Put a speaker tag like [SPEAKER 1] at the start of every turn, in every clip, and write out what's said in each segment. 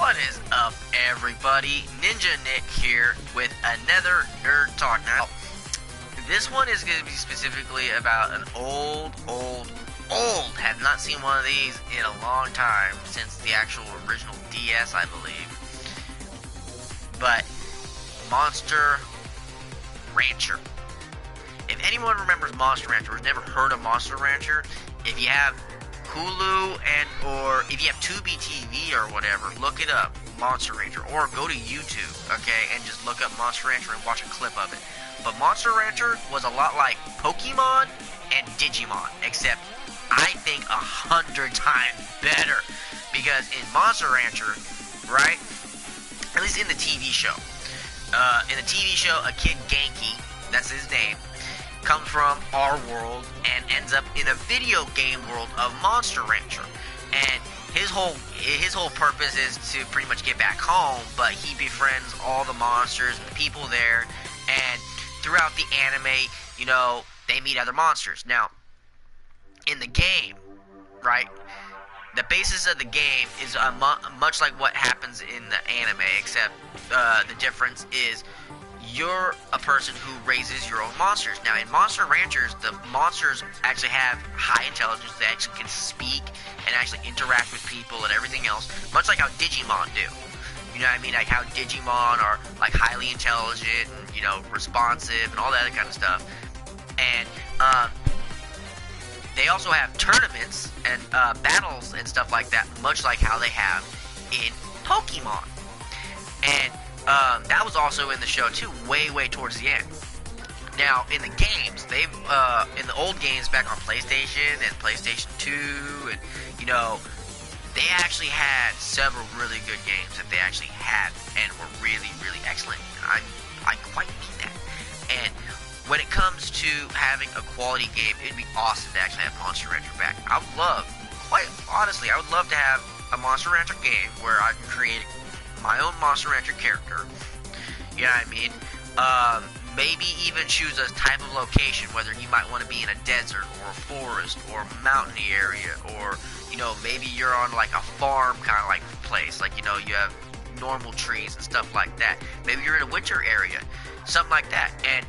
[SPEAKER 1] What is up, everybody? Ninja Nick here with another Nerd Talk. Now, this one is going to be specifically about an old, have not seen one of these in a long time, since the actual original DS, I believe. But, Monster Rancher. If anyone remembers Monster Rancher or has never heard of Monster Rancher, if you have Hulu or if you have Tubi TV or whatever, look it up, Monster Rancher, or go to YouTube, okay, and just look up Monster Rancher and watch a clip of it. But Monster Rancher was a lot like Pokemon and Digimon, except I think 100 times better, because in Monster Rancher, right, at least in the TV show, a kid Genki, that's his name, comes from our world and ends up in a video game world of Monster Rancher, and his whole purpose is to pretty much get back home, but he befriends all the monsters and the people there, and throughout the anime, you know, they meet other monsters. Now, in the game, right, the basis of the game is much like what happens in the anime, except the difference is you're a person who raises your own monsters. Now, in Monster Ranchers, the monsters actually have high intelligence. They actually can speak and actually interact with people and everything else, much like how Digimon do. You know what I mean? Like how Digimon are like highly intelligent and, you know, responsive and all that kind of stuff. And they also have tournaments and battles and stuff like that, much like how they have in Pokemon. And that was also in the show too, way towards the end. Now, in the games, they've in the old games back on PlayStation and PlayStation 2, and you know, they actually had several really good games that they actually had and were really excellent. I quite mean that. And when it comes to having a quality game, it'd be awesome to actually have Monster Rancher back. I would love, quite honestly, I would love to have a Monster Rancher game where I can create my own Monster Rancher character. You know what I mean? Maybe even choose a type of location, whether you might want to be in a desert or a forest or a mountainy area, or, you know, maybe you're on like a farm kind of like place, like, you know, you have normal trees and stuff like that. Maybe you're in a winter area, something like that. And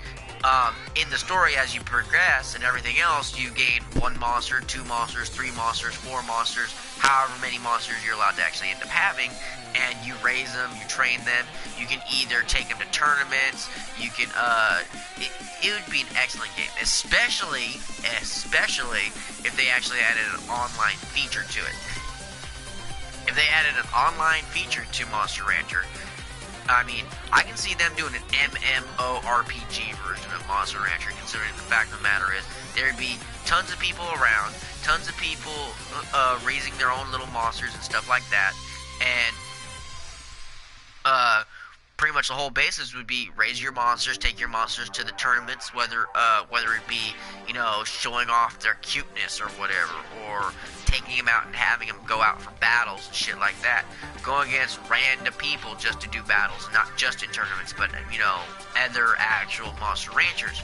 [SPEAKER 1] in the story, as you progress and everything else, you gain 1 monster, 2 monsters, 3 monsters, 4 monsters, however many monsters you're allowed to actually end up having, and you raise them, you train them. You can either take them to tournaments, you can, it would be an excellent game, especially if they actually added an online feature to it. If they added an online feature to Monster Rancher, I mean, I can see them doing an MMORPG version of Monster Rancher, considering the fact of the matter is there'd be tons of people around, tons of people raising their own little monsters and stuff like that, and pretty much the whole basis would be raise your monsters, take your monsters to the tournaments, whether it be, you know, showing off their cuteness or whatever, or taking them out and having them go out for battles and shit like that, going against random people just to do battles, not just in tournaments, but, you know, other actual Monster Ranchers,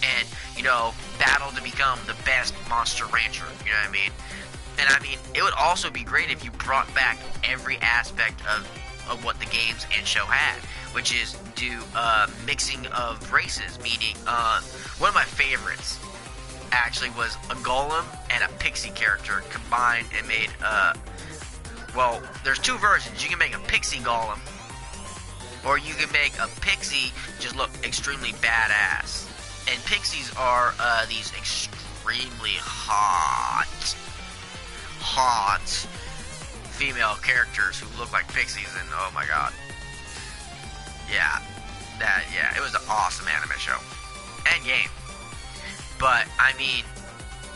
[SPEAKER 1] and, you know, battle to become the best Monster Rancher, you know what I mean? And I mean, it would also be great if you brought back every aspect of what the games and show had, which is do mixing of races, meaning one of my favorites actually was a golem and a pixie character combined and made well, there's 2 versions. You can make a pixie golem, or you can make a pixie just look extremely badass. And pixies are these extremely hot female characters who look like pixies, and oh my god, yeah, it was an awesome anime show and game. But I mean,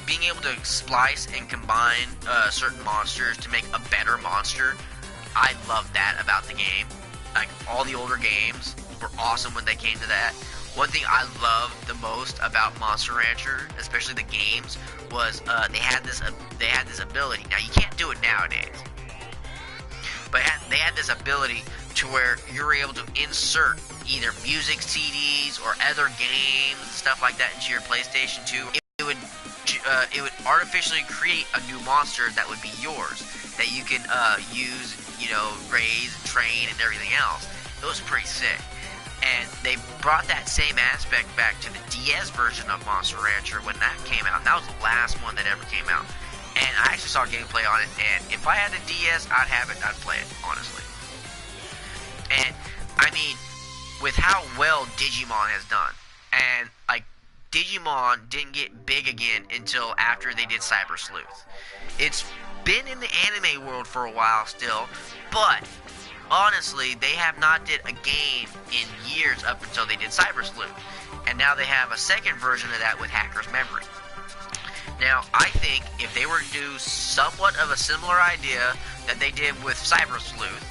[SPEAKER 1] being able to splice and combine certain monsters to make a better monster, I love that about the game. Like, all the older games were awesome when they came to that. One thing I loved the most about Monster Rancher, especially the games, was they had this ability. Now, you can't do it nowadays, but they had this ability to where you're able to insert either music CDs or other games and stuff like that into your PlayStation 2. It would it would artificially create a new monster that would be yours, that you can use, raise, train, and everything else. It was pretty sick. And they brought that same aspect back to the DS version of Monster Rancher when that came out. And that was the last one that ever came out. And I actually saw gameplay on it, and if I had a DS, I'd have it, I'd play it, honestly. And, I mean, with how well Digimon has done, and, like, Digimon didn't get big again until after they did Cyber Sleuth. It's been in the anime world for a while still, but honestly, they have not did a game in years up until they did Cyber Sleuth. And now they have a second version of that with Hacker's Memory. Now, I think if they were to do somewhat of a similar idea that they did with Cyber Sleuth,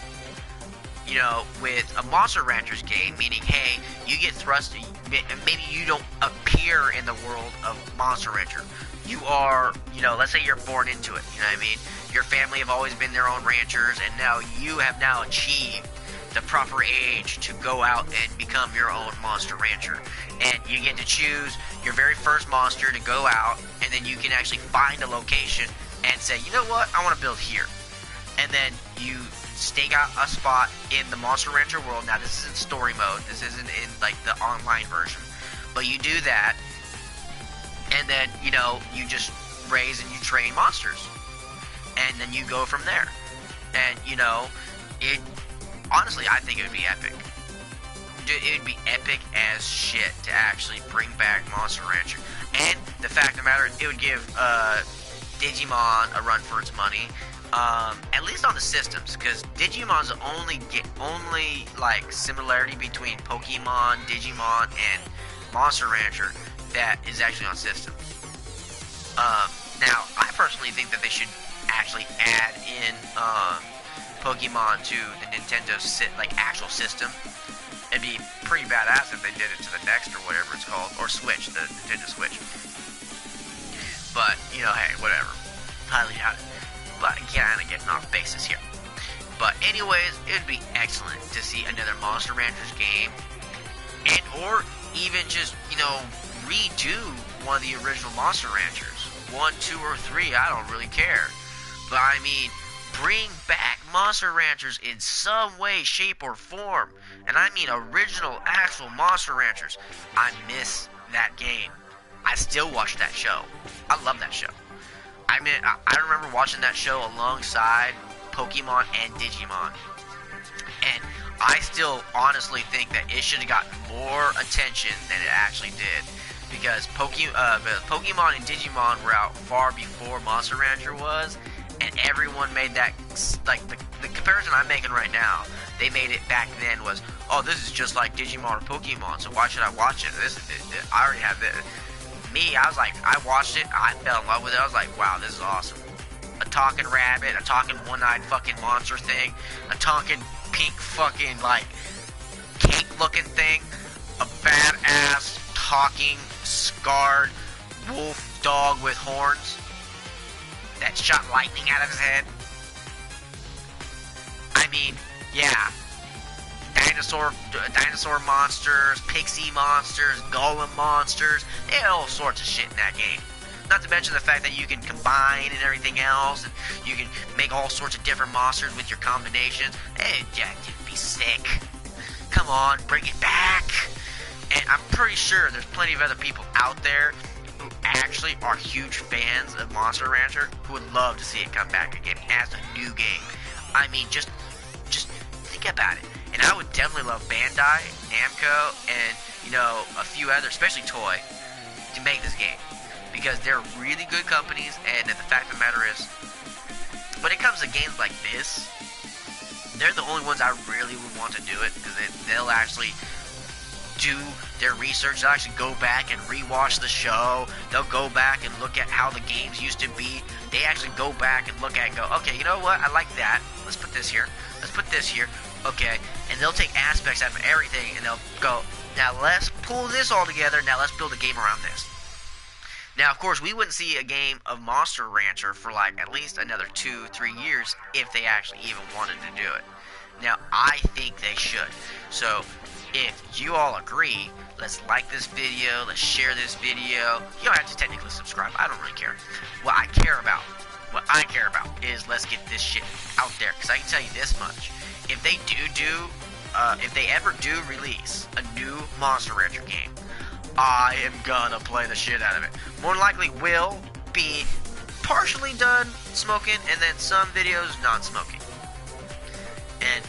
[SPEAKER 1] with a Monster Ranchers game, meaning, hey, you get thrust, maybe you don't appear in the world of Monster Rancher. You are, let's say you're born into it, you know what I mean? Your family have always been their own ranchers, and now you have now achieved the proper age to go out and become your own Monster Rancher. And you get to choose your very first monster to go out, and then you can actually find a location and say, you know what, I want to build here. And then you stake out a spot in the Monster Rancher world. Now, this isn't story mode. This isn't in, like, the online version. But you do that, and then, you just raise and you train monsters. And then you go from there. And, honestly, I think it would be epic. It would be epic as shit to actually bring back Monster Rancher. And the fact of the matter, it would give Digimon a run for its money. At least on the systems, because Digimon's the only like similarity between Pokemon, Digimon, and Monster Rancher that is actually on systems. Now, I personally think that they should actually add in Pokemon to the Nintendo actual system. It'd be pretty badass if they did it to the Next or whatever it's called, or Switch, the Nintendo Switch. But hey, whatever. Highly doubt it. But kind of getting off basis here. But anyways, it would be excellent to see another Monster Ranchers game, and or even just redo one of the original Monster Ranchers, 1, 2, or 3. I don't really care. But I mean, bring back Monster Ranchers in some way, shape, or form. And I mean original, actual Monster Ranchers. I miss that game. I still watch that show. I love that show. I mean, I remember watching that show alongside Pokemon and Digimon. And I still honestly think that it should have gotten more attention than it actually did. Because Pokemon and Digimon were out far before Monster Rancher was. And everyone made that, like, the comparison I'm making right now, they made it back then was, oh, this is just like Digimon or Pokemon, so why should I watch it? I already have this. Me, I was like, I watched it, I fell in love with it, I was like, wow, this is awesome. A talking rabbit, a talking one-eyed fucking monster thing, a talking pink fucking, like, cake-looking thing, a badass, talking, scarred wolf dog with horns that shot lightning out of his head. I mean, yeah. Dinosaur monsters, pixie monsters, golem monsters, they had all sorts of shit in that game. Not to mention the fact that you can combine and everything else, and you can make all sorts of different monsters with your combinations. Hey, Jack, it'd be sick. Come on, bring it back. And I'm pretty sure there's plenty of other people out there who actually are huge fans of Monster Rancher who would love to see it come back again as a new game. I mean, just think about it. And I would definitely love Bandai, Namco, and, a few others, especially Toei, to make this game. Because they're really good companies, and the fact of the matter is, when it comes to games like this, they're the only ones I really would want to do it, because they'll actually do their research. They'll actually go back and rewatch the show. They'll go back and look at how the games used to be. They actually go back and look at it and go, okay, you know what, I like that. Let's put this here. Let's put this here. Okay, and they'll take aspects out of everything, and they'll go, now let's pull this all together, now let's build a game around this. Now, of course, we wouldn't see a game of Monster Rancher for, like, at least another 2-3 years if they actually even wanted to do it. Now, I think they should. So, if you all agree, Let's like this video. Let's share this video. You don't have to technically subscribe. I don't really care. What I care about is let's get this shit out there. Because I can tell you this much. If they if they ever do release a new Monster Rancher game, I am gonna play the shit out of it. More than likely will be partially done smoking and then some videos non-smoking. And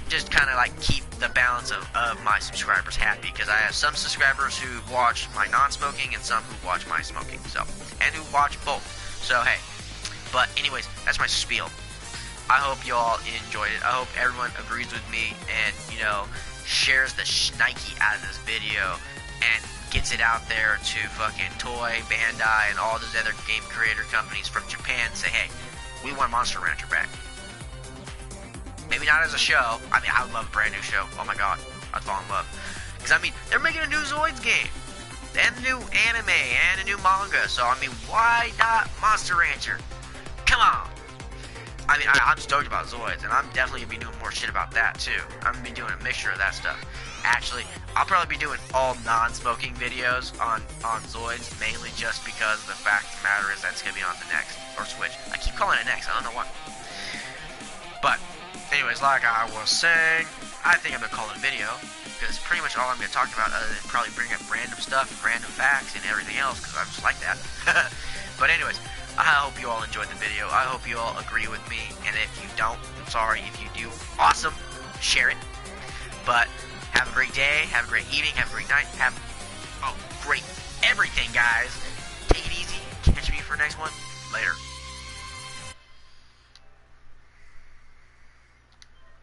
[SPEAKER 1] just kind of like keep the balance of my subscribers happy, because I have some subscribers who watch my non-smoking and some who watch my smoking, so, and who watch both. So hey, but anyways, that's my spiel. I hope you all enjoyed it. I hope everyone agrees with me and, you know, shares the shnikey out of this video and gets it out there to fucking Toy, Bandai, and all those other game creator companies from Japan and say, hey, we want Monster Rancher back. Maybe not as a show. I mean, I would love a brand new show. Oh my god, I'd fall in love. Because, I mean, they're making a new Zoids game. And a new anime, and a new manga. So, I mean, why not Monster Rancher? Come on. I mean, I'm stoked about Zoids, and I'm definitely going to be doing more shit about that, too. I'm going to be doing a mixture of that stuff. Actually, I'll probably be doing all non-smoking videos on Zoids, mainly just because the fact of the matter is that's going to be on the Next, or Switch. I keep calling it Next, I don't know why. But, anyways, like I was saying, I think I'm going to call it a video, because pretty much all I'm going to talk about, other than probably bring up random stuff, random facts, and everything else, because I just like that. But anyways, I hope you all enjoyed the video. I hope you all agree with me. And if you don't, I'm sorry. If you do, awesome. Share it. But have a great day. Have a great evening. Have a great night. Have a great everything, guys. Take it easy. Catch me for the next one. Later.